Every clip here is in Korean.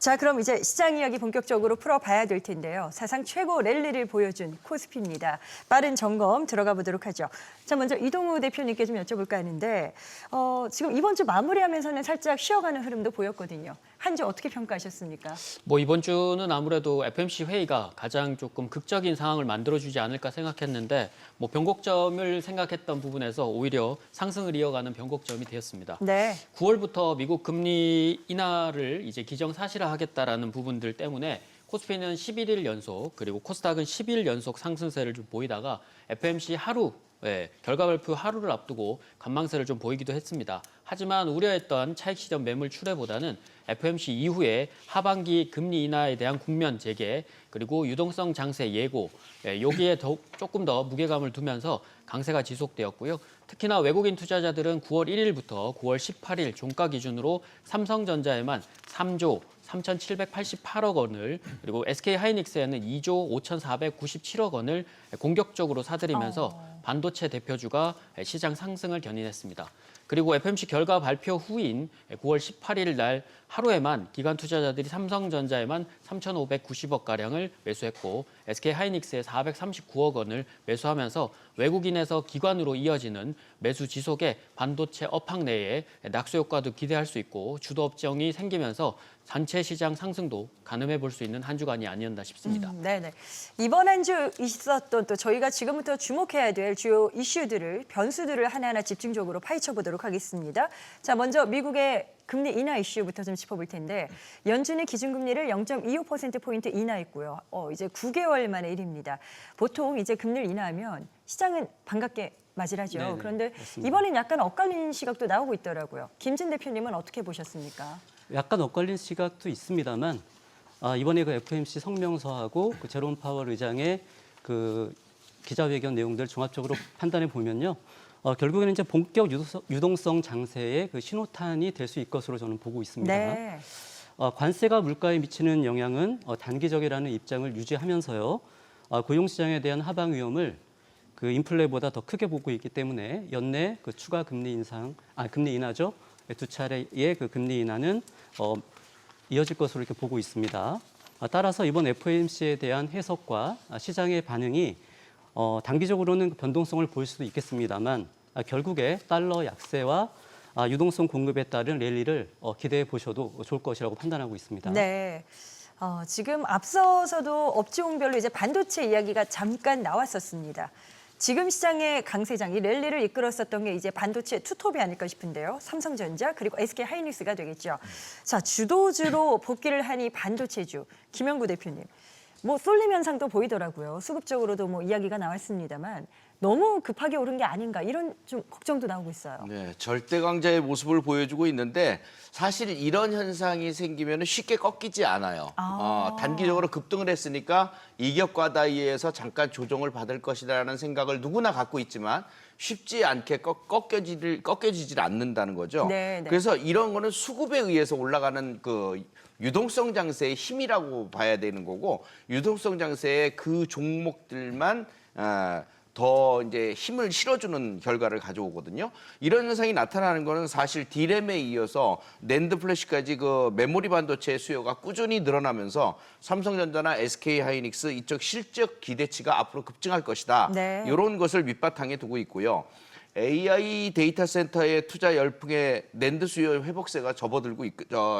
자, 그럼 이제 시장 이야기 본격적으로 풀어봐야 될 텐데요. 사상 최고 랠리를 보여준 코스피입니다. 빠른 점검 들어가 보도록 하죠. 자, 먼저 이동우 대표님께 좀 여쭤볼까 하는데 지금 이번 주 마무리하면서는 살짝 쉬어가는 흐름도 보였거든요. 한 주 어떻게 평가하셨습니까? 이번 주는 아무래도 FMC 회의가 가장 조금 극적인 상황을 만들어주지 않을까 생각했는데 변곡점을 생각했던 부분에서 오히려 상승을 이어가는 변곡점이 되었습니다. 네. 9월부터 미국 금리 인하를 이제 기정사실화하겠다라는 부분들 때문에 코스피는 11일 연속 그리고 코스닥은 10일 연속 상승세를 좀 보이다가 FMC 결과 발표 하루를 앞두고 관망세를 좀 보이기도 했습니다. 하지만 우려했던 차익 실현 매물 출회보다는 FMC 이후에 하반기 금리 인하에 대한 국면 재개 그리고 유동성 장세 예고 여기에 조금 더 무게감을 두면서 강세가 지속되었고요. 특히나 외국인 투자자들은 9월 1일부터 9월 18일 종가 기준으로 삼성전자에만 3조 3,788억 원을 그리고 SK하이닉스에는 2조 5,497억 원을 공격적으로 사들이면서 반도체 대표주가 시장 상승을 견인했습니다. 그리고 FMC 결과 발표 후인 9월 18일 날 하루에만 기관 투자자들이 삼성전자에만 3,590억가량을 매수했고 SK하이닉스에 439억 원을 매수하면서 외국인에서 기관으로 이어지는 매수 지속에 반도체 업황 내에 낙수 효과도 기대할 수 있고 주도 업종이 생기면서 전체 시장 상승도 가늠해 볼 수 있는 한 주간이 아니었나 싶습니다. 네네. 이번 한 주 있었던 또 저희가 지금부터 주목해야 될 주요 이슈들을 변수들을 하나하나 집중적으로 파헤쳐 보도록 하겠습니다. 자, 먼저 미국의 금리 인하 이슈부터 좀 짚어볼 텐데 연준이 기준금리를 0.25%포인트 인하했고요. 이제 9개월 만의 일입니다. 보통 이제 금리를 인하하면 시장은 반갑게 맞이를 하죠. 네네, 그런데 맞습니다. 이번엔 약간 엇갈리는 시각도 나오고 있더라고요. 김진 대표님은 어떻게 보셨습니까? 약간 엇갈린 시각도 있습니다만 이번에 그 FMC 성명서하고 그 제롬 파월 의장의 그 기자회견 내용들 종합적으로 판단해 보면요. 결국에는 이제 본격 유동성 장세의 그 신호탄이 될 수 있을 것으로 저는 보고 있습니다. 네. 관세가 물가에 미치는 영향은 단기적이라는 입장을 유지하면서요. 고용시장에 대한 하방 위험을 그 인플레보다 더 크게 보고 있기 때문에 연내 그 추가 금리 인하죠. 두 차례의 그 금리 인하는 이어질 것으로 이렇게 보고 있습니다. 따라서 이번 FOMC에 대한 해석과 시장의 반응이 단기적으로는 변동성을 보일 수도 있겠습니다만 결국에 달러 약세와 유동성 공급에 따른 랠리를 기대해 보셔도 좋을 것이라고 판단하고 있습니다. 네. 지금 앞서서도 업종별로 이제 반도체 이야기가 잠깐 나왔었습니다. 지금 시장의 강세장, 이 랠리를 이끌었었던 게 이제 반도체 투톱이 아닐까 싶은데요. 삼성전자 그리고 SK하이닉스가 되겠죠. 자, 주도주로 복귀를 하니 반도체주 김영구 대표님. 쏠림 현상도 보이더라고요. 수급적으로도 이야기가 나왔습니다만 너무 급하게 오른 게 아닌가 이런 좀 걱정도 나오고 있어요. 네, 절대 강자의 모습을 보여주고 있는데 사실 이런 현상이 생기면 쉽게 꺾이지 않아요. 단기적으로 급등을 했으니까 이격과다의해서 잠깐 조정을 받을 것이라는 생각을 누구나 갖고 있지만 쉽지 않게 꺾여지질 않는다는 거죠. 네, 네. 그래서 이런 거는 수급에 의해서 올라가는 그 유동성 장세의 힘이라고 봐야 되는 거고 유동성 장세의 그 종목들만 더 이제 힘을 실어주는 결과를 가져오거든요. 이런 현상이 나타나는 거는 사실 D램에 이어서 낸드 플래시까지 그 메모리 반도체 수요가 꾸준히 늘어나면서 삼성전자나 SK하이닉스 이쪽 실적 기대치가 앞으로 급증할 것이다. 네. 이런 것을 밑바탕에 두고 있고요. AI 데이터 센터의 투자 열풍에 낸드 수요 회복세가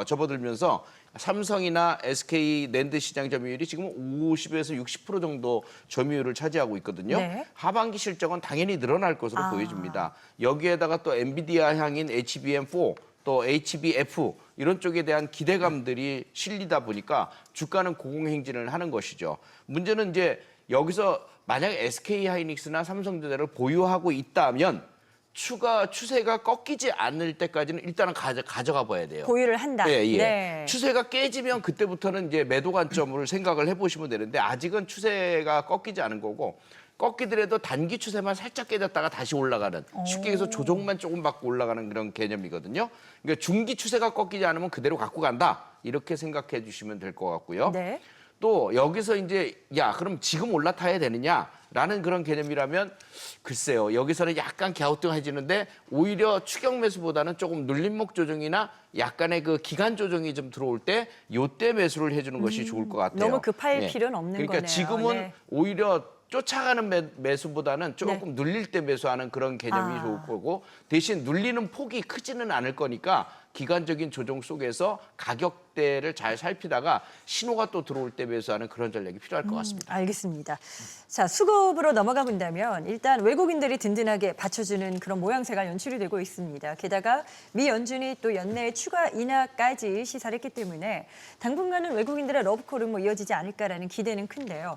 접어들면서 삼성이나 SK 낸드 시장 점유율이 지금 50에서 60% 정도 점유율을 차지하고 있거든요. 네. 하반기 실적은 당연히 늘어날 것으로 보여집니다. 여기에다가 또 엔비디아 향인 HBM4 또 HBF 이런 쪽에 대한 기대감들이 실리다 보니까 주가는 고공행진을 하는 것이죠. 문제는 이제 여기서 만약에 SK하이닉스나 삼성전자를 보유하고 있다면 추세가 꺾이지 않을 때까지는 일단은 가져가 봐야 돼요. 보유를 한다. 예, 예. 네. 추세가 깨지면 그때부터는 이제 매도 관점을 생각을 해보시면 되는데 아직은 추세가 꺾이지 않은 거고 꺾이더라도 단기 추세만 살짝 깨졌다가 다시 올라가는 쉽게 해서 조정만 조금 받고 올라가는 그런 개념이거든요. 그러니까 중기 추세가 꺾이지 않으면 그대로 갖고 간다. 이렇게 생각해 주시면 될 것 같고요. 네. 또 여기서 이제 야 그럼 지금 올라타야 되느냐라는 그런 개념이라면 글쎄요. 여기서는 약간 갸우뚱해지는데 오히려 추격 매수보다는 조금 눌림목 조정이나 약간의 그 기간 조정이 좀 들어올 때 요때 매수를 해주는 것이 좋을 것 같아요. 너무 급할 예. 필요는 없는 그러니까 거네요. 지금은 네. 오히려 쫓아가는 매수보다는 조금 눌릴 때 매수하는 그런 개념이 좋을 거고 대신 눌리는 폭이 크지는 않을 거니까 기간적인 조정 속에서 가격대를 잘 살피다가 신호가 또 들어올 때 매수하는 그런 전략이 필요할 것 같습니다. 알겠습니다. 자, 수급으로 넘어가 본다면 일단 외국인들이 든든하게 받쳐주는 그런 모양새가 연출이 되고 있습니다. 게다가 미 연준이 또 연내 추가 인하까지 시사했기 때문에 당분간은 외국인들의 러브콜은 뭐 이어지지 않을까라는 기대는 큰데요.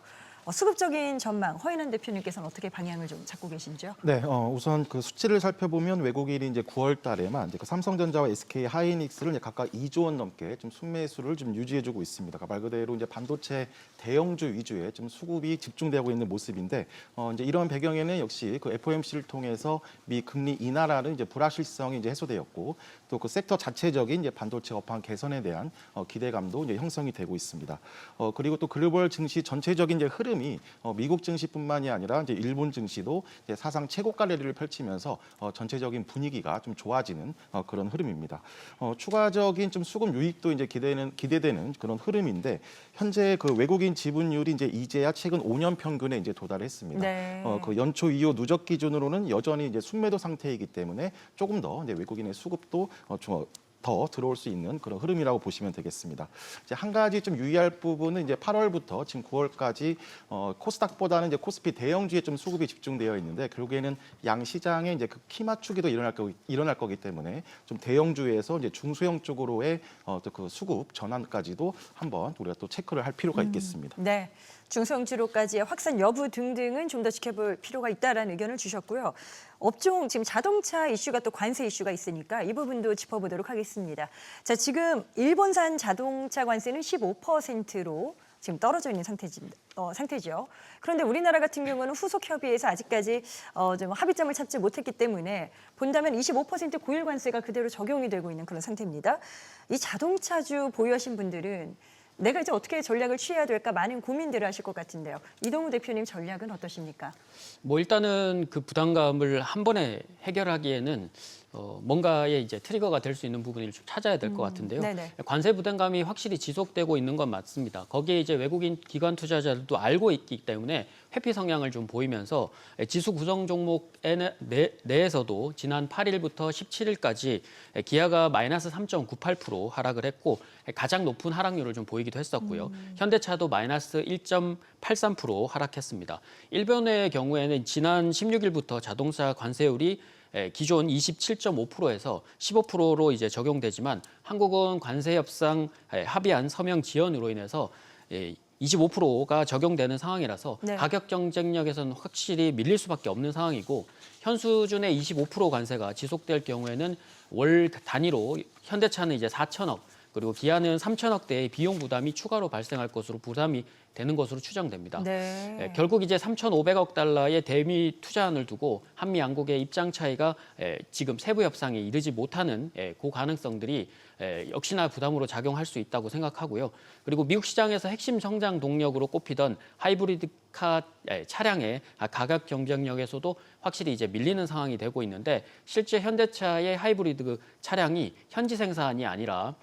수급적인 전망, 허인한 대표님께서는 어떻게 방향을 좀 잡고 계신지요? 네, 우선 그 수치를 살펴보면 외국인이 이제 9월 달에만 이제 그 삼성전자와 SK 하이닉스를 이제 각각 2조 원 넘게 좀 순매수를 좀 유지해주고 있습니다. 말 그대로 이제 반도체 대형주 위주의 좀 수급이 집중되고 있는 모습인데, 이제 이런 배경에는 역시 그 FOMC를 통해서 미 금리 인하라는 이제 불확실성이 이제 해소되었고, 또 그 섹터 자체적인 이제 반도체 업황 개선에 대한 기대감도 이제 형성이 되고 있습니다. 그리고 또 글로벌 증시 전체적인 이제 흐름이 미국 증시뿐만이 아니라 이제 일본 증시도 이제 사상 최고가 랠리를 펼치면서 전체적인 분위기가 좀 좋아지는 그런 흐름입니다. 추가적인 좀 수급 유익도 이제 기대되는 그런 흐름인데 현재 그 외국인 지분율이 이제야 최근 5년 평균에 이제 도달했습니다. 네. 그 연초 이후 누적 기준으로는 여전히 이제 순매도 상태이기 때문에 조금 더 이제 외국인의 수급도 더 들어올 수 있는 그런 흐름이라고 보시면 되겠습니다. 이제 한 가지 좀 유의할 부분은 이제 8월부터 지금 9월까지 코스닥보다는 이제 코스피 대형주에 좀 수급이 집중되어 있는데 결국에는 양 시장에 이제 그 키 맞추기도 일어날 거기 때문에 좀 대형주에서 이제 중소형 쪽으로의 또 그 수급 전환까지도 한번 우리가 또 체크를 할 필요가 있겠습니다. 네. 중소형주로까지의 확산 여부 등등은 좀 더 지켜볼 필요가 있다라는 의견을 주셨고요. 업종 지금 자동차 이슈가 또 관세 이슈가 있으니까 이 부분도 짚어보도록 하겠습니다. 자, 지금 일본산 자동차 관세는 15%로 지금 떨어져 있는 상태죠. 그런데 우리나라 같은 경우는 후속 협의에서 아직까지 좀 합의점을 찾지 못했기 때문에 본다면 25% 고율 관세가 그대로 적용이 되고 있는 그런 상태입니다. 이 자동차주 보유하신 분들은 내가 이제 어떻게 전략을 취해야 될까 많은 고민들을 하실 것 같은데요. 이동우 대표님 전략은 어떠십니까? 뭐 일단은 그 부담감을 한 번에 해결하기에는 뭔가의 이제 트리거가 될 수 있는 부분을 좀 찾아야 될 것 같은데요. 네네. 관세 부담감이 확실히 지속되고 있는 건 맞습니다. 거기에 이제 외국인 기관 투자자들도 알고 있기 때문에 회피 성향을 좀 보이면서 지수 구성 종목 내에서도 지난 8일부터 17일까지 기아가 마이너스 3.98% 하락을 했고 가장 높은 하락률을 좀 보이기도 했었고요. 현대차도 마이너스 1.83% 하락했습니다. 일본의 경우에는 지난 16일부터 자동차 관세율이 기존 27.5%에서 15%로 이제 적용되지만 한국은 관세 협상 합의안 서명 지연으로 인해서 25%가 적용되는 상황이라서 네. 가격 경쟁력에서는 확실히 밀릴 수밖에 없는 상황이고 현 수준의 25% 관세가 지속될 경우에는 월 단위로 현대차는 이제 4천억 그리고 기아는 3천억대의 비용 부담이 추가로 발생할 것으로 부담이 되는 것으로 추정됩니다. 네. 결국 이제 3,500억 달러의 대미 투자안을 두고 한미 양국의 입장 차이가 지금 세부 협상에 이르지 못하는 그 가능성들이 역시나 부담으로 작용할 수 있다고 생각하고요. 그리고 미국 시장에서 핵심 성장 동력으로 꼽히던 하이브리드카 차량의 가격 경쟁력에서도 확실히 이제 밀리는 상황이 되고 있는데 실제 현대차의 하이브리드 차량이 현지 생산이 아니라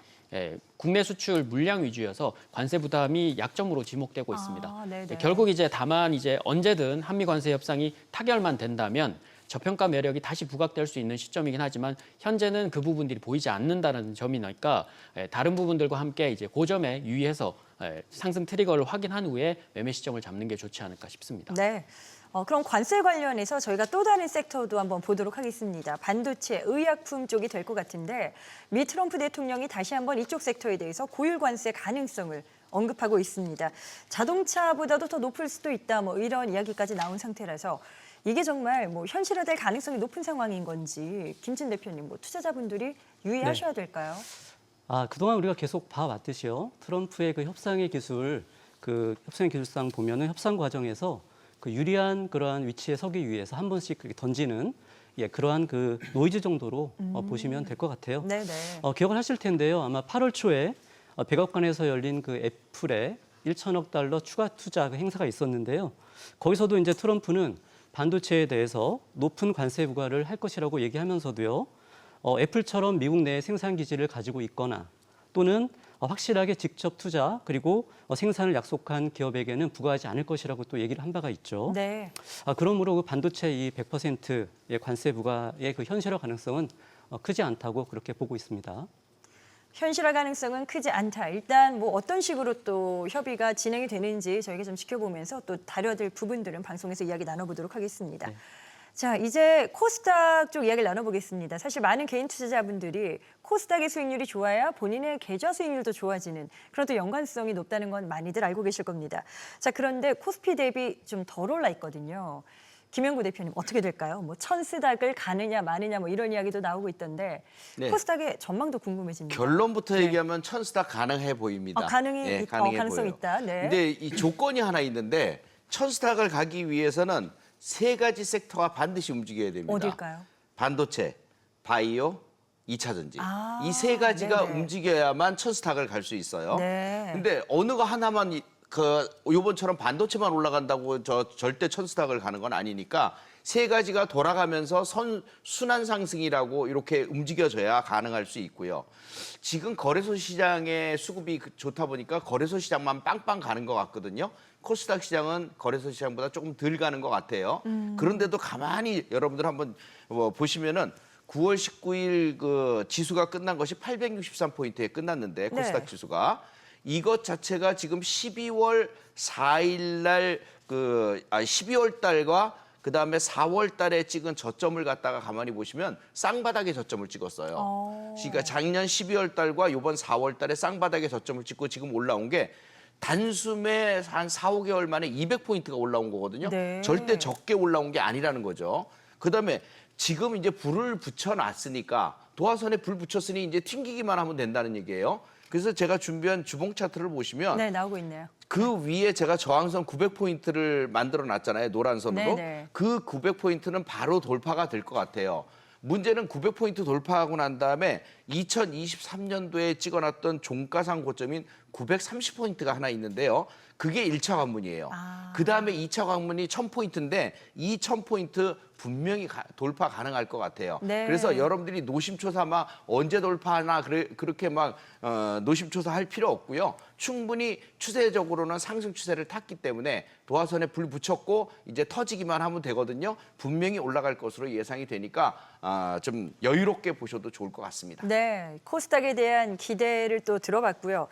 국내 수출 물량 위주여서 관세 부담이 약점으로 지목되고 있습니다. 네네. 결국 이제 다만 이제 언제든 한미 관세 협상이 타결만 된다면 저평가 매력이 다시 부각될 수 있는 시점이긴 하지만 현재는 그 부분들이 보이지 않는다는 점이니까 다른 부분들과 함께 이제 그 점에 유의해서 상승 트리거를 확인한 후에 매매 시점을 잡는 게 좋지 않을까 싶습니다. 네. 그럼 관세 관련해서 저희가 또 다른 섹터도 한번 보도록 하겠습니다. 반도체, 의약품 쪽이 될 것 같은데 미 트럼프 대통령이 다시 한번 이쪽 섹터에 대해서 고율 관세 가능성을 언급하고 있습니다. 자동차보다도 더 높을 수도 있다. 뭐 이런 이야기까지 나온 상태라서 이게 정말 뭐 현실화될 가능성이 높은 상황인 건지 김진 대표님, 뭐 투자자분들이 유의하셔야 될까요? 그동안 우리가 계속 봐왔듯이요. 트럼프의 그 협상의 기술상 보면은 협상 과정에서 그 유리한 그러한 위치에 서기 위해서 한 번씩 그렇게 던지는 그러한 그 노이즈 정도로 보시면 될 것 같아요. 네네. 기억을 하실 텐데요. 아마 8월 초에 백악관에서 열린 그 애플의 1천억 달러 추가 투자 행사가 있었는데요. 거기서도 이제 트럼프는 반도체에 대해서 높은 관세 부과를 할 것이라고 얘기하면서도요. 애플처럼 미국 내 생산 기지를 가지고 있거나 또는 확실하게 직접 투자 그리고 생산을 약속한 기업에게는 부과하지 않을 것이라고 또 얘기를 한 바가 있죠. 네. 그러므로 그 반도체 이 100%의 관세 부과의 그 현실화 가능성은 크지 않다고 그렇게 보고 있습니다. 현실화 가능성은 크지 않다. 일단 뭐 어떤 식으로 또 협의가 진행이 되는지 저희가 좀 지켜보면서 또 다뤄질 부분들은 방송에서 이야기 나눠보도록 하겠습니다. 자, 이제 코스닥 쪽 이야기를 나눠보겠습니다. 사실 많은 개인 투자자분들이 코스닥의 수익률이 좋아야 본인의 계좌 수익률도 좋아지는 그런 또 연관성이 높다는 건 많이들 알고 계실 겁니다. 자, 그런데 코스피 대비 좀 덜 올라 있거든요. 김영구 대표님 어떻게 될까요? 뭐 천스닥을 가느냐 마느냐 뭐 이런 이야기도 나오고 있던데 네. 코스닥의 전망도 궁금해집니다. 결론부터 얘기하면 천스닥 가능해 보입니다. 가능해 가능성 보여요. 있다. 네. 근데 이 조건이 하나 있는데 천스닥을 가기 위해서는 세 가지 섹터가 반드시 움직여야 됩니다. 어딜까요? 반도체, 바이오, 2차 전지. 아, 이 세 가지가 네네. 움직여야만 천스닥을 갈 수 있어요. 네. 근데 어느 거 하나만 요번처럼 반도체만 올라간다고 절대 천스닥을 가는 건 아니니까 세 가지가 돌아가면서 순환 상승이라고 이렇게 움직여져야 가능할 수 있고요. 지금 거래소 시장의 수급이 좋다 보니까 거래소 시장만 빵빵 가는 것 같거든요. 코스닥 시장은 거래소 시장보다 조금 덜 가는 것 같아요. 그런데도 가만히 여러분들 한번 보시면은 9월 19일 그 지수가 끝난 것이 863포인트에 끝났는데 코스닥 네. 지수가 이것 자체가 지금 12월 4일 날 12월 달과 그다음에 4월 달에 찍은 저점을 갖다가 가만히 보시면 쌍바닥의 저점을 찍었어요. 그러니까 작년 12월 달과 이번 4월 달에 쌍바닥의 저점을 찍고 지금 올라온 게 단숨에 한 4, 5개월 만에 200포인트가 올라온 거거든요. 네. 절대 적게 올라온 게 아니라는 거죠. 그다음에 지금 이제 불을 붙여놨으니까 도화선에 불 붙였으니 이제 튕기기만 하면 된다는 얘기예요. 그래서 제가 준비한 주봉 차트를 보시면 네, 나오고 있네요. 그 위에 제가 저항선 900포인트를 만들어 놨잖아요. 노란 선으로. 네네. 그 900포인트는 바로 돌파가 될 것 같아요. 문제는 900포인트 돌파하고 난 다음에 2023년도에 찍어놨던 종가상 고점인 930포인트가 하나 있는데요. 그게 1차 관문이에요. 그다음에 2차 관문이 1000포인트인데 이 1000포인트 분명히 돌파 가능할 것 같아요. 네. 그래서 여러분들이 노심초사 막 언제 돌파하나 그렇게 막 노심초사 할 필요 없고요. 충분히 추세적으로는 상승 추세를 탔기 때문에 도화선에 불 붙였고 이제 터지기만 하면 되거든요. 분명히 올라갈 것으로 예상이 되니까 좀 여유롭게 보셔도 좋을 것 같습니다. 네, 코스닥에 대한 기대를 또 들어봤고요.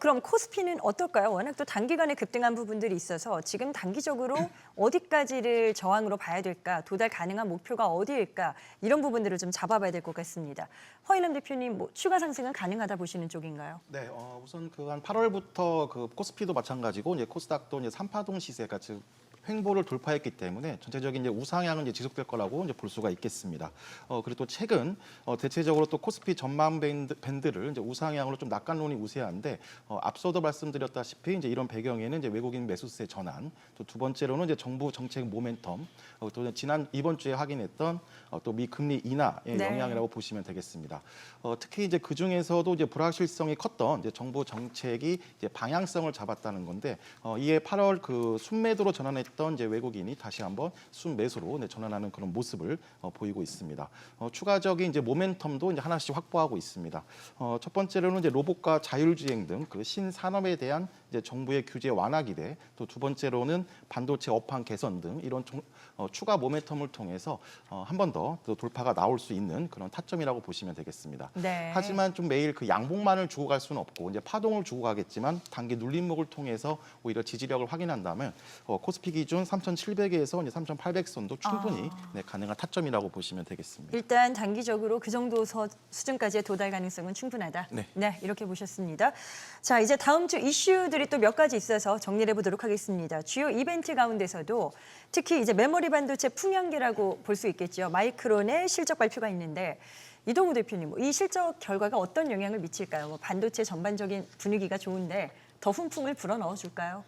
그럼 코스피는 어떨까요? 워낙 또 단기간에 급등한 부분들이 있어서 지금 단기적으로 어디까지를 저항으로 봐야 될까? 도달 가능한 목표가 어디일까? 이런 부분들을 좀 잡아봐야 될 것 같습니다. 허인남 대표님, 뭐 추가 상승은 가능하다 보시는 쪽인가요? 네, 우선 그 한 8월부터 그 코스피도 마찬가지고 이제 코스닥도 이제 3파동 시세가 즉 횡보를 돌파했기 때문에 전체적인 이제 우상향은 이제 지속될 거라고 이제 볼 수가 있겠습니다. 그리고 또 최근 대체적으로 또 코스피 전망 밴드를 이제 우상향으로 좀 낙관론이 우세한데 앞서도 말씀드렸다시피 이제 이런 배경에는 이제 외국인 매수세 전환, 또 두 번째로는 이제 정부 정책 모멘텀, 또 이번 주에 확인했던 또 미 금리 인하의 네. 영향이라고 보시면 되겠습니다. 특히 이제 그 중에서도 이제 불확실성이 컸던 이제 정부 정책이 이제 방향성을 잡았다는 건데 이에 8월 그 순매도로 전환했던 이제 외국인이 다시 한번 순매수로 전환하는 그런 모습을 보이고 있습니다. 추가적인 이제 모멘텀도 이제 하나씩 확보하고 있습니다. 첫 번째로는 이제 로봇과 자율주행 등 그 신산업에 대한 이제 정부의 규제 완화 기대, 또 두 번째로는 반도체 업황 개선 등 이런 추가 모멘텀을 통해서 한 번 더 돌파가 나올 수 있는 그런 타점이라고 보시면 되겠습니다. 네. 하지만 좀 매일 그 양봉만을 주고 갈 수는 없고 이제 파동을 주고 가겠지만 단기 눌림목을 통해서 오히려 지지력을 확인한다면 코스피 기준 3,700에서 3,800선도 충분히 가능한 타점이라고 보시면 되겠습니다. 일단 단기적으로 그 정도 수준까지의 도달 가능성은 충분하다. 네. 이렇게 보셨습니다. 자, 이제 다음 주 이슈들이 또 몇 가지 있어서 정리를 해보도록 하겠습니다. 주요 이벤트 가운데서도 특히 이제 메모리 반도체 풍향계라고 볼 수 있겠죠. 마이크론의 실적 발표가 있는데 이동우 대표님, 이 실적 결과가 어떤 영향을 미칠까요? 뭐 반도체 전반적인 분위기가 좋은데 더 훈풍을 불어넣어 줄까요?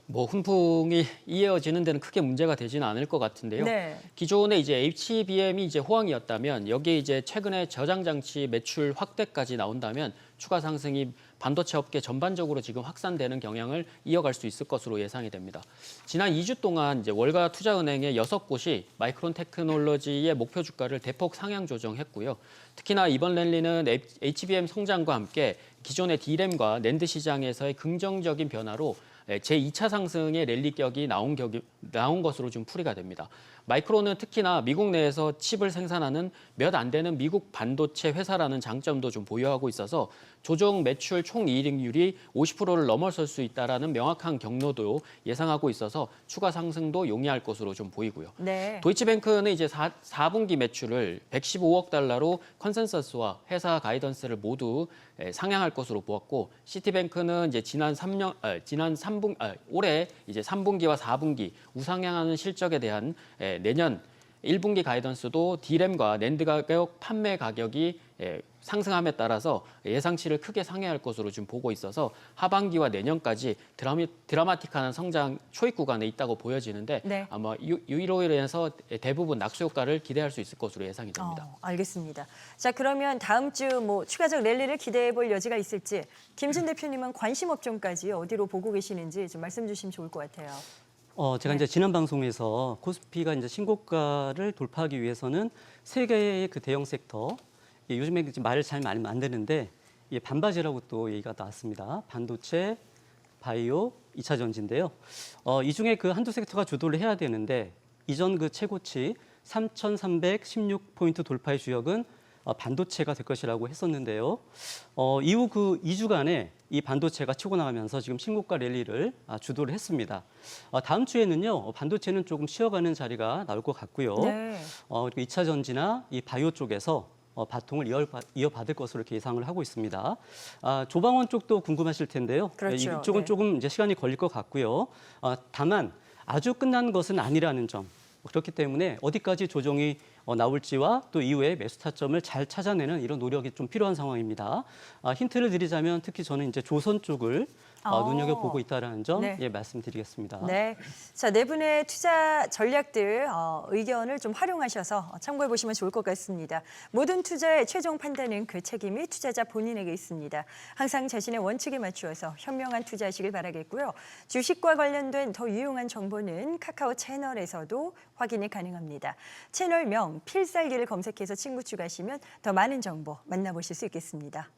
뭐 훈풍이 이어지는 데는 크게 문제가 되지는 않을 것 같은데요. 네. 기존에 이제 HBM이 이제 호황이었다면 여기에 이제 최근에 저장 장치 매출 확대까지 나온다면 추가 상승이 반도체 업계 전반적으로 지금 확산되는 경향을 이어갈 수 있을 것으로 예상이 됩니다. 지난 2주 동안 이제 월가 투자은행의 6곳이 마이크론 테크놀로지의 목표 주가를 대폭 상향 조정했고요. 특히나 이번 랠리는 HBM 성장과 함께 기존의 D램과 낸드 시장에서의 긍정적인 변화로 제2차 상승의 랠리격이 나온 것으로 좀 풀이가 됩니다. 마이크론은 특히나 미국 내에서 칩을 생산하는 몇 안 되는 미국 반도체 회사라는 장점도 좀 보유하고 있어서 조정 매출 총이익률이 50%를 넘어설 수 있다라는 명확한 경로도 예상하고 있어서 추가 상승도 용이할 것으로 좀 보이고요. 네. 도이치뱅크는 이제 4분기 매출을 115억 달러로 컨센서스와 회사 가이던스를 모두 상향할 것으로 보았고, 시티뱅크는 이제 올해 이제 3분기와 4분기 우상향하는 실적에 대한 내년 1분기 가이던스도 D램과 낸드 가격 판매 가격이 상승함에 따라서 예상치를 크게 상회할 것으로 좀 보고 있어서 하반기와 내년까지 드라마틱한 성장 초입 구간에 있다고 보여지는데 네. 아마 유의로 인해서 대부분 낙수 효과를 기대할 수 있을 것으로 예상이 됩니다. 알겠습니다. 자, 그러면 다음 주 뭐 추가적 랠리를 기대해 볼 여지가 있을지 김진 대표님은 관심 업종까지 어디로 보고 계시는지 좀 말씀 주시면 좋을 것 같아요. 제가 이제 지난 방송에서 코스피가 이제 신고가를 돌파하기 위해서는 세 개의 그 대형 섹터, 요즘에 말을 잘 많이 만드는데 반바지라고 또 얘기가 나왔습니다. 반도체, 바이오, 2차 전지인데요. 이 중에 그 한두 섹터가 주도를 해야 되는데 이전 그 최고치 3,316포인트 돌파의 주역은 반도체가 될 것이라고 했었는데요. 이후 그 2주간에 이 반도체가 치고 나가면서 지금 신고가 랠리를 주도를 했습니다. 다음 주에는요, 반도체는 조금 쉬어가는 자리가 나올 것 같고요. 네. 그리고 2차 전지나 이 바이오 쪽에서 바통을 이어받을 것으로 이렇게 예상을 하고 있습니다. 조방원 쪽도 궁금하실 텐데요. 그렇죠. 이쪽은 네. 조금 이제 시간이 걸릴 것 같고요. 다만 아주 끝난 것은 아니라는 점. 그렇기 때문에 어디까지 조정이 나올지와 또 이후에 매수 타점을 잘 찾아내는 이런 노력이 좀 필요한 상황입니다. 힌트를 드리자면 특히 저는 이제 조선 쪽을 눈여겨보고 있다는 점 네. 말씀드리겠습니다. 네. 자, 네 분의 투자 전략들 의견을 좀 활용하셔서 참고해 보시면 좋을 것 같습니다. 모든 투자의 최종 판단은 그 책임이 투자자 본인에게 있습니다. 항상 자신의 원칙에 맞추어서 현명한 투자하시길 바라겠고요. 주식과 관련된 더 유용한 정보는 카카오 채널에서도 확인이 가능합니다. 채널명 필살기를 검색해서 친구 추가하시면 더 많은 정보 만나보실 수 있겠습니다.